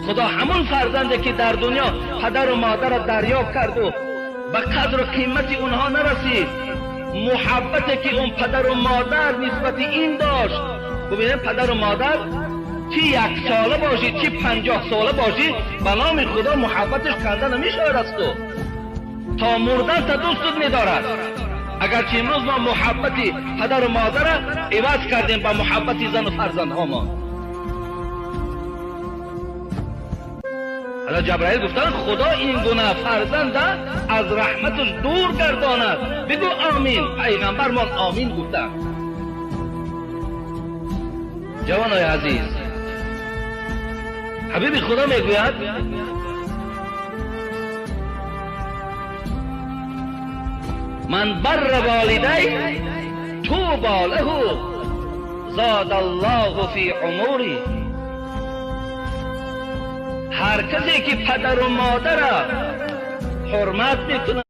خدا همون فرزنده که در دنیا پدر و مادر را دریافت کرد و به قدر و قیمت اونها نرسید، محبتی که اون پدر و مادر نسبت این داشت. ببینید پدر و مادر چی 1 ساله باشی چی 50 ساله باشی، به نام خدا محبتش کنده نمیشود است و تا مردن تا دوستت میدارد. اگرچه امروز ما محبتی پدر و مادر را عوض کردیم با محبتی زن و فرزندها ما. حالا جبرائیل گفتن خدا این گونه فرزند از رحمتش دور گرداند. بگو آمین. پیغمبر ما آمین گفتن. جوانای عزیز، حبیب خدا میگوید من بر والدی طوبی له زاد الله فی عمری. هر کسی که پدر و مادر حرمت میکنه،